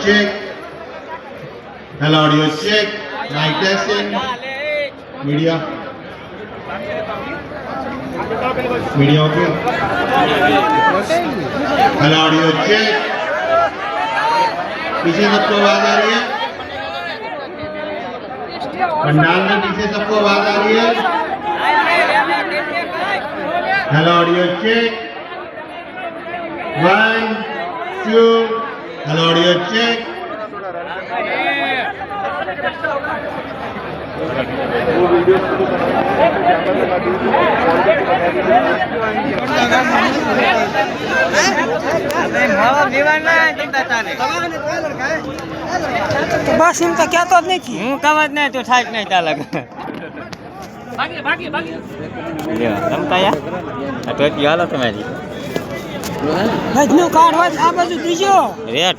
check. Hello, audio check. Mic testing. Media. Media okay. Hello, audio check. पीछे सबको आवाज आ रही है? पंडाल में पीछे सबको आवाज आ रही है? Hello audio check 1 2 hello audio check બસ એમ તો કહેતો જ નથી. હું કવત નહીં તું થાક નહીં ચાલે રમતા યા ટોપી હાલો તમારી આજનું કાર્ડ હોય આ બાજુ દીજો રેટ